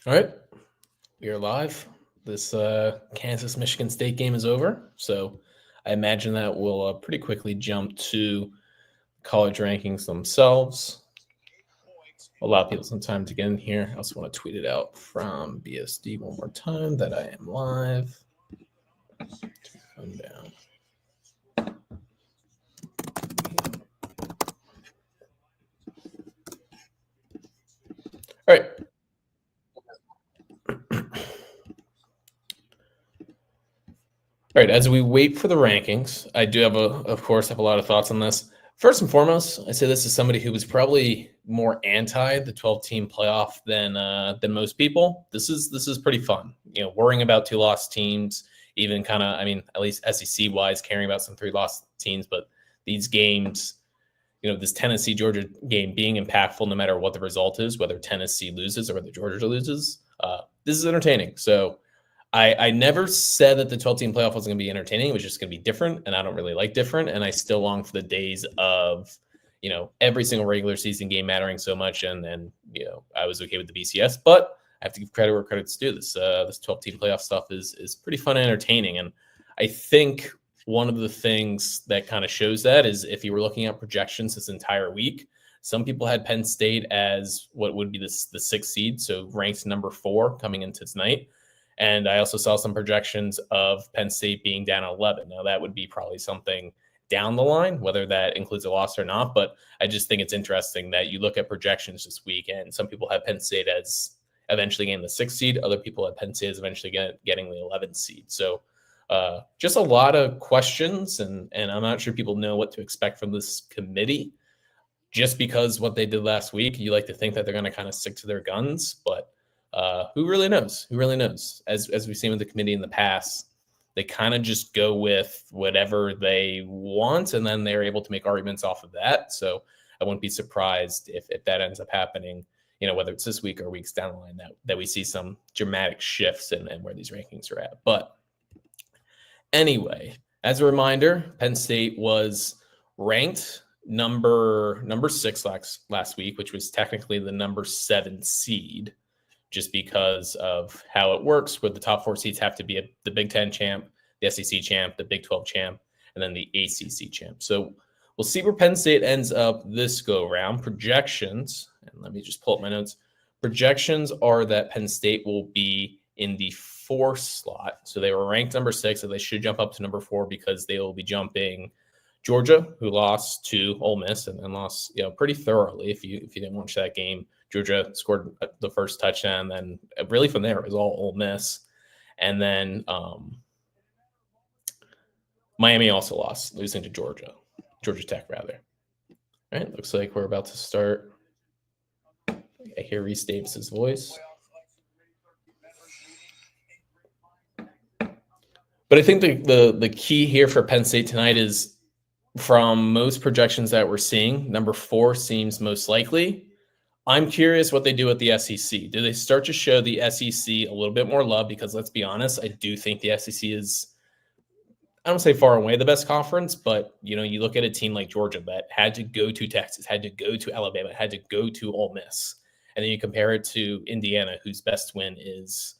All right, we are live. This Kansas-Michigan State game is over, so I imagine that we'll pretty quickly jump to college rankings themselves. Allow people some time to get in here. I also want to tweet it out from BSD one more time that I am live. Come down. All right. All right, as we wait for the rankings, I do of course, have a lot of thoughts on this. First and foremost, I say this is somebody who was probably more anti the 12-team playoff than most people. This is pretty fun. Worrying about 2 lost teams, even kind of, at least SEC wise, caring about some 3 lost teams, but these games, this Tennessee Georgia game being impactful no matter what the result is, whether Tennessee loses or whether Georgia loses. This is entertaining. So I never said that the 12-team playoff wasn't going to be entertaining. It was just going to be different, and I don't really like different. And I still long for the days of, every single regular season game mattering so much. And I was okay with the BCS, but I have to give credit where credit's due. This 12-team playoff stuff is pretty fun and entertaining. And I think one of the things that kind of shows that is if you were looking at projections this entire week, some people had Penn State as what would be the 6th seed, so ranked number 4 coming into tonight. And I also saw some projections of Penn State being down 11. Now, that would be probably something down the line, whether that includes a loss or not. But I just think it's interesting that you look at projections this week, and some people have Penn State as eventually getting the 6th seed. Other people have Penn State as eventually getting the 11th seed. So just a lot of questions, and I'm not sure people know what to expect from this committee. Just because what they did last week, you like to think that they're going to kind of stick to their guns, but who really knows? Who really knows? As we've seen with the committee in the past, they kind of just go with whatever they want, and then they're able to make arguments off of that. So I wouldn't be surprised if that ends up happening, whether it's this week or weeks down the line, that we see some dramatic shifts in where these rankings are at. But anyway, as a reminder, Penn State was ranked number 6 last week, which was technically the number 7 seed. Just because of how it works, where the top 4 seeds have to be the Big Ten champ, the SEC champ, the Big 12 champ, and then the ACC champ. So we'll see where Penn State ends up this go-around. Projections, and let me just pull up my notes. Projections are that Penn State will be in the 4th slot. So they were ranked number 6, so they should jump up to number 4 because they will be jumping Georgia, who lost to Ole Miss and lost pretty thoroughly. If you didn't watch that game, Georgia scored the first touchdown, and then really from there it was all Ole Miss. And then Miami also lost, losing to Georgia Tech, rather. All right, looks like we're about to start. I hear Reese Davis's voice. But I think the key here for Penn State tonight is, from most projections that we're seeing, number 4 seems most likely. I'm curious what they do with the SEC. Do they start to show the SEC a little bit more love? Because let's be honest, I do think the SEC is, I don't say far and away the best conference, but you look at a team like Georgia that had to go to Texas, had to go to Alabama, had to go to Ole Miss. And then you compare it to Indiana, whose best win is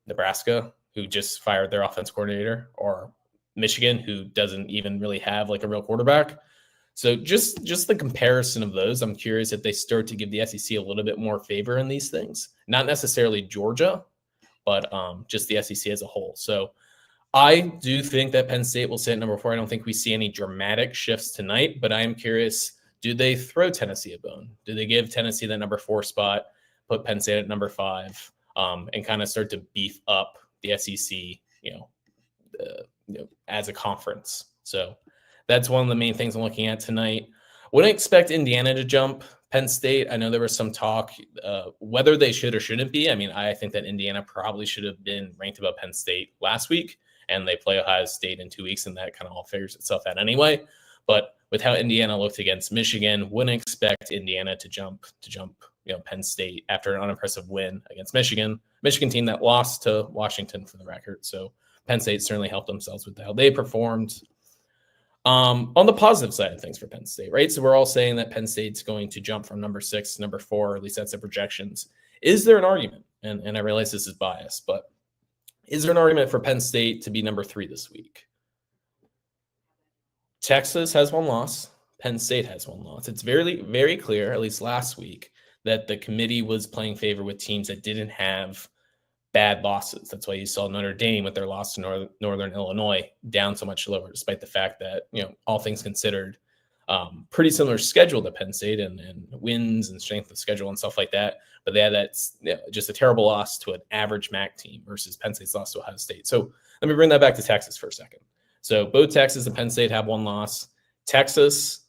Nebraska, who just fired their offense coordinator, or Michigan, who doesn't even really have like a real quarterback. So just the comparison of those, I'm curious if they start to give the SEC a little bit more favor in these things. Not necessarily Georgia, but just the SEC as a whole. So I do think that Penn State will sit at number 4. I don't think we see any dramatic shifts tonight, but I am curious, do they throw Tennessee a bone? Do they give Tennessee the number 4 spot, put Penn State at number 5, and kind of start to beef up the SEC, as a conference? So that's one of the main things I'm looking at tonight. Wouldn't expect Indiana to jump Penn State. I know there was some talk whether they should or shouldn't be. I think that Indiana probably should have been ranked above Penn State last week, and they play Ohio State in 2 weeks, and that kind of all figures itself out anyway. But with how Indiana looked against Michigan, wouldn't expect Indiana to jump Penn State after an unimpressive win against Michigan team that lost to Washington, for the record. So Penn State certainly helped themselves with how they performed. On the positive side of things for Penn State, right? So we're all saying that Penn State's going to jump from number 6 to number 4, or at least that's the projections. Is there an argument and I realize this is biased, but is there an argument for Penn State to be number 3 this week? Texas has one loss. Penn State has one loss. It's very, very clear, at least last week, that the committee was playing favor with teams that didn't have bad losses. That's why you saw Notre Dame with their loss to Northern Illinois down so much lower, despite the fact that, all things considered, pretty similar schedule to Penn State and wins and strength of schedule and stuff like that. But they had that just a terrible loss to an average MAC team versus Penn State's loss to Ohio State. So let me bring that back to Texas for a second. So both Texas and Penn State have one loss. Texas,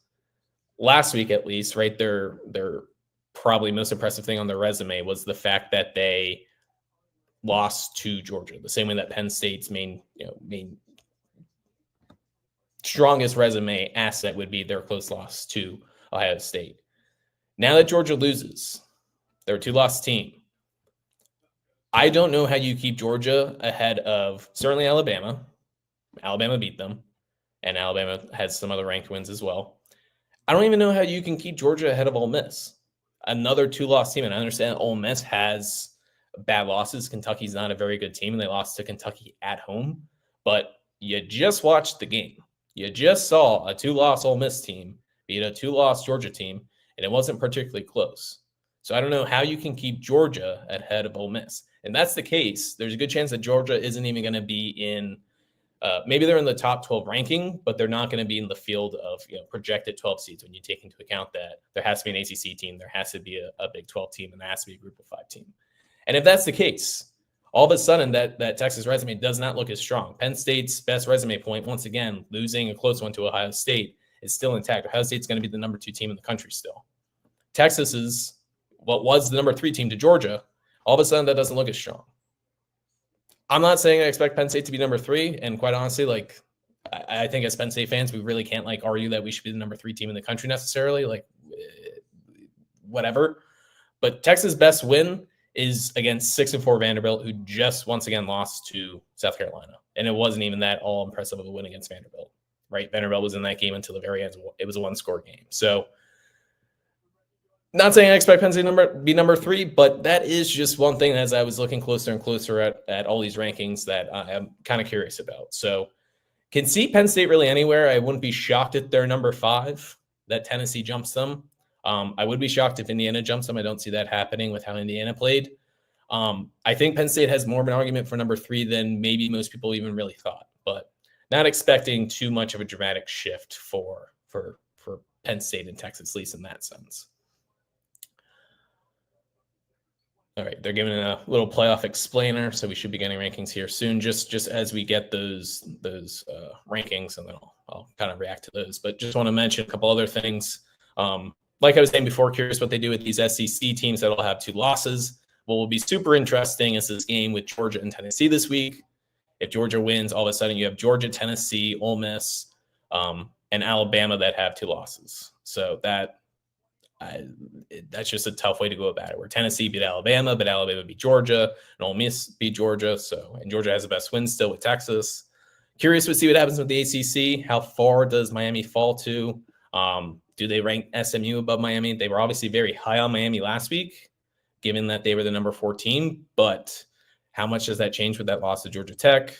last week at least, right, their probably most impressive thing on their resume was the fact that they lost to Georgia, the same way that Penn State's main strongest resume asset would be their close loss to Ohio State. Now that Georgia loses, they're a 2-loss team. I don't know how you keep Georgia ahead of certainly Alabama. Alabama beat them, and Alabama has some other ranked wins as well. I don't even know how you can keep Georgia ahead of Ole Miss, another 2-loss team. And I understand Ole Miss has bad losses. Kentucky's not a very good team, and they lost to Kentucky at home. But you just watched the game. You just saw a 2-loss Ole Miss team beat a 2-loss Georgia team, and it wasn't particularly close. So I don't know how you can keep Georgia ahead of Ole Miss. And that's the case. There's a good chance that Georgia isn't even going to be in maybe they're in the top 12 ranking, but they're not going to be in the field of projected 12 seeds when you take into account that there has to be an ACC team, there has to be a Big 12 team, and there has to be a Group of 5 team. And if that's the case, all of a sudden that Texas resume does not look as strong. Penn State's best resume point, once again, losing a close one to Ohio State, is still intact. Ohio State's going to be the number 2 team in the country still. Texas is what was the number 3 team to Georgia. All of a sudden, that doesn't look as strong. I'm not saying I expect Penn State to be number 3, and quite honestly, I think as Penn State fans, we really can't argue that we should be the number 3 team in the country necessarily. Whatever. But Texas' best win is against 6-4 Vanderbilt, who just once again lost to South Carolina, and it wasn't even that all impressive of a win against Vanderbilt. Right? Vanderbilt was in that game until the very end. It was a 1-score game. So, not saying I expect Penn State to be number 3, but that is just one thing as I was looking closer and closer at all these rankings that I'm kind of curious about. So can see Penn State really anywhere. I wouldn't be shocked if they're number 5, that Tennessee jumps them. I would be shocked if Indiana jumps them. I don't see that happening with how Indiana played. I think Penn State has more of an argument for number 3 than maybe most people even really thought, but not expecting too much of a dramatic shift for Penn State and Texas, at least in that sense. All right, they're giving a little playoff explainer, so we should be getting rankings here soon. Just as we get those rankings, and then I'll kind of react to those. But just want to mention a couple other things. Like I was saying before, curious what they do with these SEC teams that will have 2 losses. What will be super interesting is this game with Georgia and Tennessee this week. If Georgia wins, all of a sudden you have Georgia, Tennessee, Ole Miss, and Alabama that have 2 losses. So that's just a tough way to go about it, where Tennessee beat Alabama, but Alabama beat Georgia, and Ole Miss beat Georgia. And Georgia has the best win still with Texas. Curious to see what happens with the ACC. How far does Miami fall to? Do they rank SMU above Miami? They were obviously very high on Miami last week, given that they were the number 14. But how much does that change with that loss to Georgia Tech?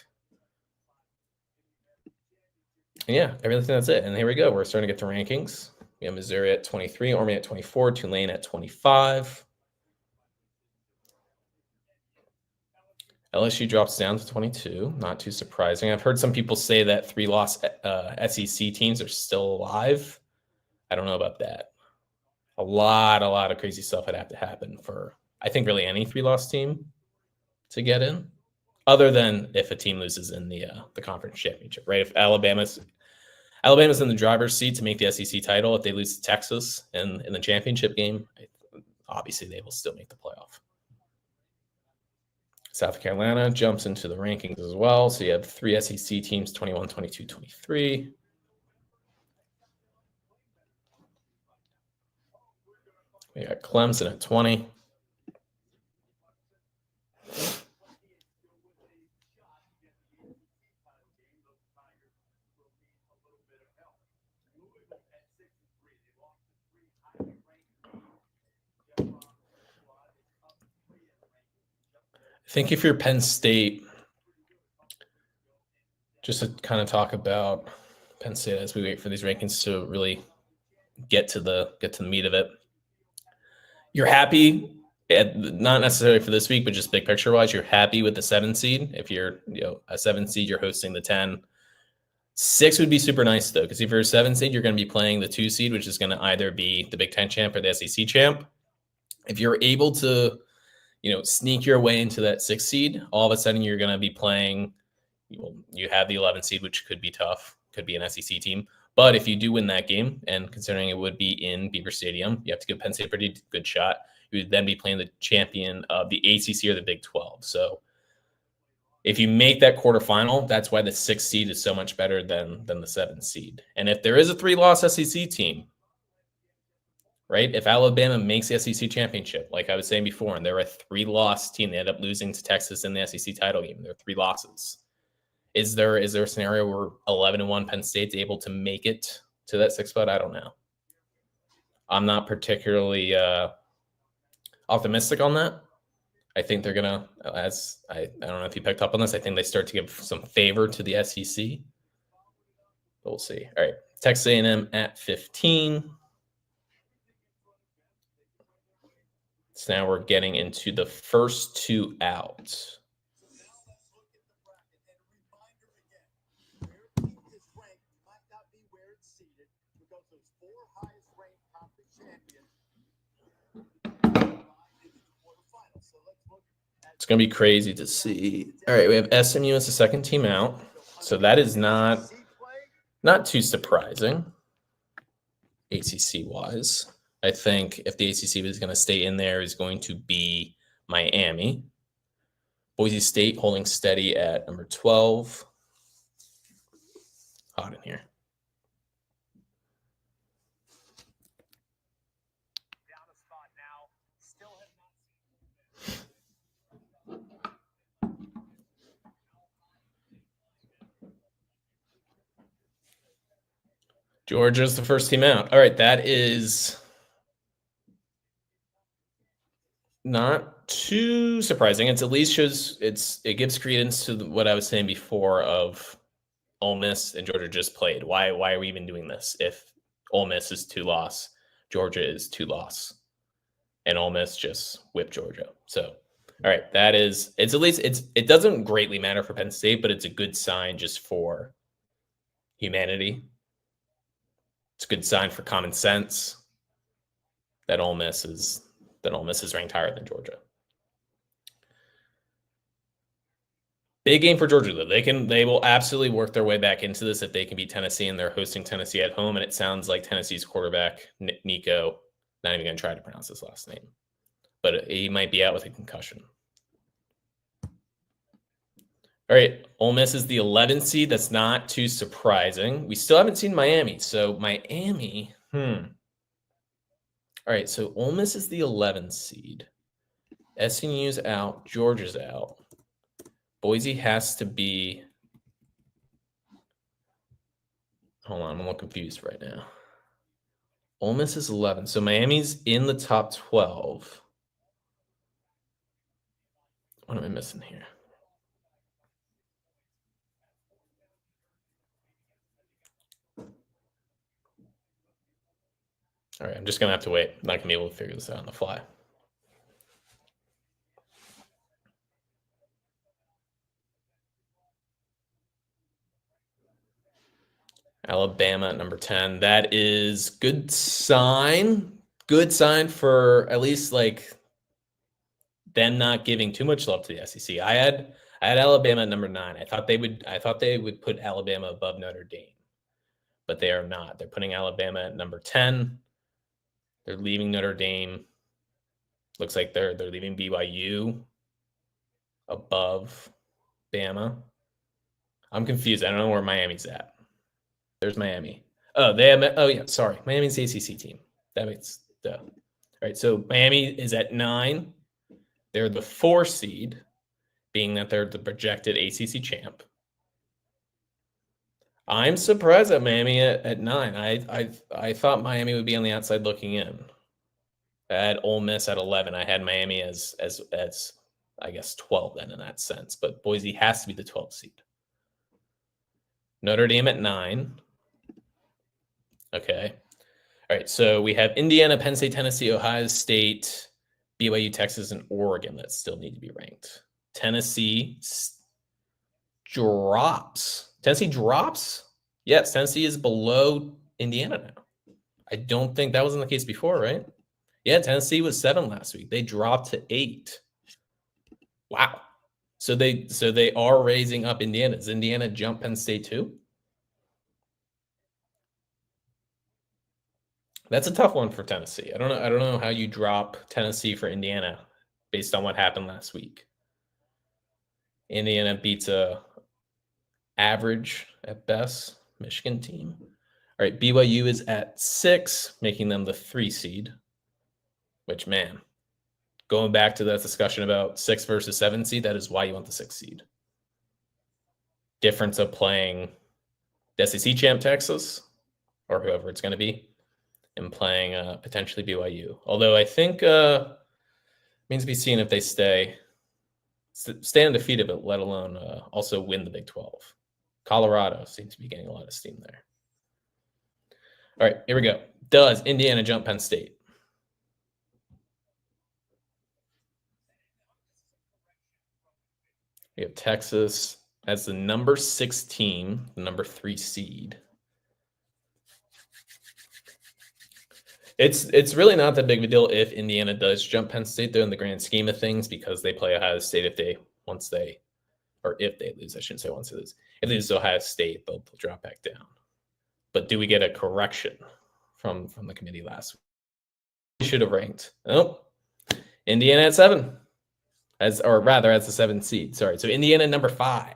And yeah, everything, that's it. And here we go. We're starting to get to rankings. We have Missouri at 23, Army at 24, Tulane at 25. LSU drops down to 22. Not too surprising. I've heard some people say that 3-loss SEC teams are still alive. I don't know about that. A lot of crazy stuff would have to happen for, I think, really any 3-loss team to get in, other than if a team loses in the conference championship, right? If Alabama's in the driver's seat to make the SEC title. If they lose to Texas in the championship game, obviously they will still make the playoff. South Carolina jumps into the rankings as well. So you have 3 SEC teams, 21, 22, 23. We got Clemson at 20. think if you're Penn State, just to kind of talk about Penn State as we wait for these rankings to really get to the meat of it. You're happy, not necessarily for this week, but just big picture wise, you're happy with the 7 seed. If you're a 7 seed, you're hosting the 10. 6 would be super nice though, because if you're a 7 seed, you're going to be playing the 2 seed, which is going to either be the Big Ten champ or the SEC champ. If you're able to, sneak your way into that 6 seed, all of a sudden you're going to be playing. You have the 11 seed, which could be tough, could be an SEC team. But if you do win that game, and considering it would be in Beaver Stadium, you have to give Penn State a pretty good shot. You would then be playing the champion of the ACC or the Big 12. So if you make that quarterfinal, that's why the 6th seed is so much better than the 7th seed. And if there is a 3-loss SEC team, right? If Alabama makes the SEC championship, like I was saying before, and they're a 3-loss team, they end up losing to Texas in the SEC title game. They're 3 losses. Is there a scenario where 11-1 Penn State's able to make it to that 6th spot? I don't know. I'm not particularly optimistic on that. I think they're gonna, I don't know if you picked up on this, I think they start to give some favor to the SEC. But we'll see. All right, Texas A&M at 15. So now we're getting into the first 2 out. It's going to be crazy to see. All right, we have SMU as the 2nd team out. So that is not too surprising, ACC-wise. I think if the ACC is going to stay in there, is going to be Miami. Boise State holding steady at number 12. Hot in here. Georgia's the first team out. All right, that is not too surprising. It's at least shows it gives credence to what I was saying before of Ole Miss and Georgia just played. Why are we even doing this? If Ole Miss is 2-loss, Georgia is 2-loss, and Ole Miss just whipped Georgia. So, all right, it's at least it doesn't greatly matter for Penn State, but it's a good sign just for humanity. It's a good sign for common sense that Ole Miss is ranked higher than Georgia. Big game for Georgia, though. They will absolutely work their way back into this if they can beat Tennessee, and they're hosting Tennessee at home. And it sounds like Tennessee's quarterback, Nico, not even going to try to pronounce his last name, but he might be out with a concussion. All right, Ole Miss is the 11th seed. That's not too surprising. We still haven't seen Miami. So Miami, All right, so Ole Miss is the 11th seed. SMU's out. Georgia's out. Boise has to be. Hold on, I'm a little confused right now. Ole Miss is 11. So Miami's in the top 12. What am I missing here? All right, I'm just going to have to wait. I'm not going to be able to figure this out on the fly. Alabama at number 10. That is good sign. Good sign for at least like them not giving too much love to the SEC. I had Alabama at number 9. I thought they would put Alabama above Notre Dame, but they are not. They're putting Alabama at number 10. They're leaving Notre Dame. Looks like they're leaving BYU above Bama. I'm confused. I don't know where Miami's at. There's Miami. Sorry. Miami's the ACC team. That makes duh. All right, so Miami is at 9. They're the 4 seed, being that they're the projected ACC champ. I'm surprised at Miami at 9. I thought Miami would be on the outside looking in. I had Ole Miss at 11. I had Miami as I guess 12 then in that sense, but Boise has to be the 12th seed. Notre Dame at 9. Okay. All right. So we have Indiana, Penn State, Tennessee, Ohio State, BYU, Texas, and Oregon that still need to be ranked. Tennessee drops. Tennessee drops? Yes, Tennessee is below Indiana now. I don't think that wasn't the case before, right? Yeah, Tennessee was 7 last week. They dropped to 8. Wow. So they are raising up Indiana. Does Indiana jump Penn State too? That's a tough one for Tennessee. I don't know how you drop Tennessee for Indiana based on what happened last week. Indiana beats a average at best Michigan team. All right, BYU is at 6, making them the 3 seed. Which, man, going back to that discussion about 6 versus 7 seed, that is why you want the 6 seed. Difference of playing the SEC champ Texas or whoever it's going to be and playing potentially BYU. Although I think means to be seen if they stay undefeated, but let alone also win the Big 12. Colorado seems to be getting a lot of steam there. All right, here we go. Does Indiana jump Penn State? We have Texas as the number 6 team, the number 3 seed. It's really not that big of a deal if Indiana does jump Penn State, though, in the grand scheme of things, because they play Ohio State if they lose. I shouldn't say once they lose. If they lose to Ohio State, they'll drop back down. But do we get a correction from the committee last week? We should have ranked. Oh, Indiana at 7. As the 7th seed. Sorry. So Indiana number 5.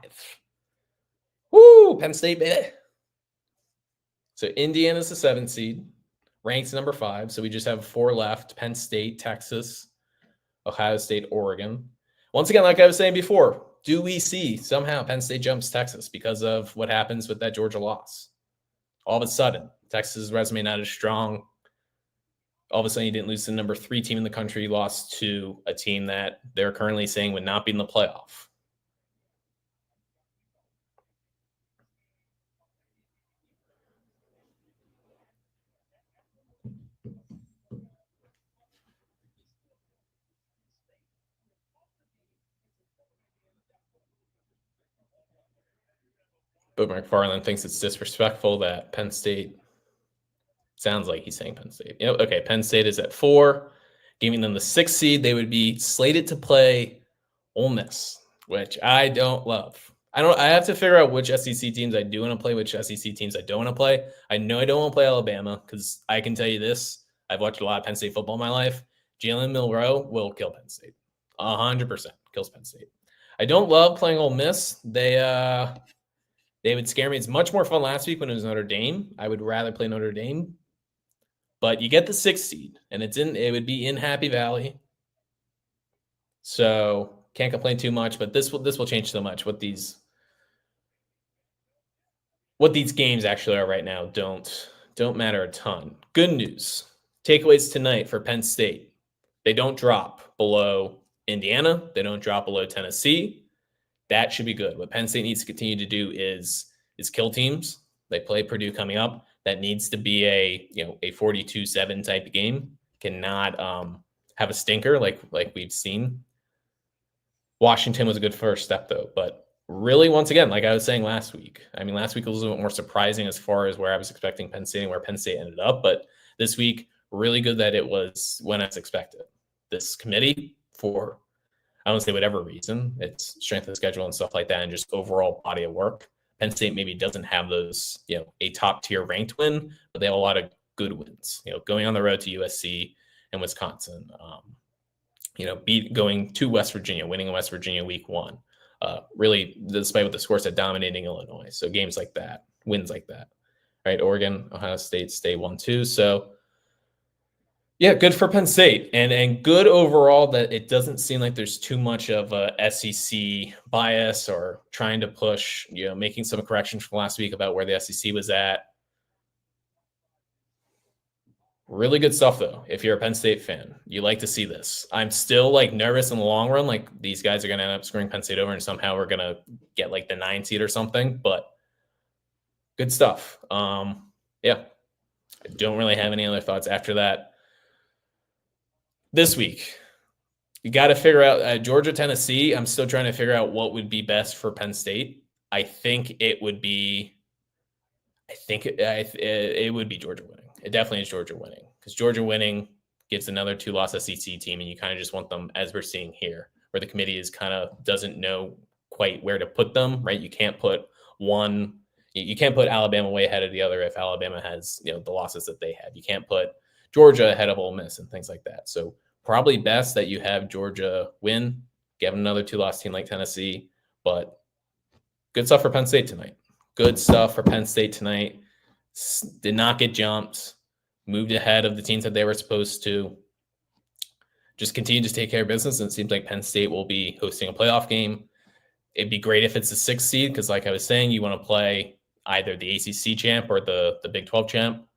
Woo! Penn State, baby. So Indiana's the 7th seed. Ranks number 5. So we just have 4 left. Penn State, Texas, Ohio State, Oregon. Once again, like I was saying before, do we see somehow Penn State jumps Texas because of what happens with that Georgia loss? All of a sudden, Texas' resume not as strong. All of a sudden, you didn't lose to the number 3 team in the country. You lost to a team that they're currently saying would not be in the playoff. But McFarland thinks it's disrespectful that Penn State sounds like he's saying Penn State. Okay, Penn State is at 4, giving them the 6th seed. They would be slated to play Ole Miss, which I don't love. I have to figure out which SEC teams I do want to play, which SEC teams I don't want to play. I know I don't want to play Alabama because I can tell you this. I've watched a lot of Penn State football in my life. Jalen Milroe will kill Penn State. 100% kills Penn State. I don't love playing Ole Miss. They would scare me. It's much more fun last week when it was Notre Dame. I would rather play Notre Dame. But you get the 6th seed, and it would be in Happy Valley. So can't complain too much, but this will change so much. What these games actually are right now don't matter a ton. Good news. Takeaways tonight for Penn State. They don't drop below Indiana. They don't drop below Tennessee. That should be good. What Penn State needs to continue to do is kill teams. They play Purdue coming up. That needs to be a 42-7 type of game. Cannot have a stinker like we've seen. Washington was a good first step, though. But really, once again, like I was saying last week, last week was a little bit more surprising as far as where I was expecting Penn State and where Penn State ended up. But this week, really good that it was when I was expected. This committee, for I don't say whatever reason, it's strength of schedule and stuff like that, and just overall body of work. Penn State maybe doesn't have those, a top tier ranked win, but they have a lot of good wins. Going on the road to USC and Wisconsin, going to West Virginia, winning in West Virginia week 1. Really, despite what the scores said, dominating Illinois. So games like that, wins like that. All right, Oregon, Ohio State stay 1-2. So yeah, good for Penn State, and good overall that it doesn't seem like there's too much of a SEC bias or trying to push, making some corrections from last week about where the SEC was at. Really good stuff, though. If you're a Penn State fan, you like to see this. I'm still like nervous in the long run. Like these guys are going to end up screwing Penn State over, and somehow we're going to get like the 9 seed or something. But good stuff. Yeah, I don't really have any other thoughts after that. This week, you got to figure out Georgia, Tennessee. I'm still trying to figure out what would be best for Penn State. I think it would be. It would be Georgia winning. It definitely is Georgia winning, because Georgia winning gives another 2-loss SEC team, and you kind of just want them, as we're seeing here, where the committee is kind of doesn't know quite where to put them. Right? You can't put one. You can't put Alabama way ahead of the other if Alabama has the losses that they have. You can't put Georgia ahead of Ole Miss and things like that. So probably best that you have Georgia win, give another 2-loss team like Tennessee. But good stuff for Penn State tonight. Good stuff for Penn State tonight. Did not get jumped. Moved ahead of the teams that they were supposed to. Just continue to take care of business. And it seems like Penn State will be hosting a playoff game. It'd be great if it's the 6th seed, because like I was saying, you want to play either the ACC champ or the Big 12 champ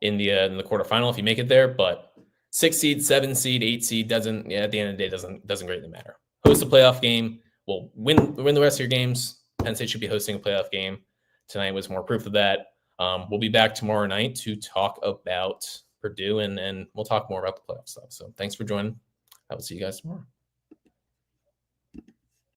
in the quarterfinal if you make it there. But 6 seed, 7 seed, 8 seed doesn't. At the end of the day, doesn't greatly matter. Host a playoff game. We'll win the rest of your games. Penn State should be hosting a playoff game. Tonight was more proof of that. We'll be back tomorrow night to talk about Purdue, and we'll talk more about the playoff stuff. So thanks for joining. I will see you guys tomorrow.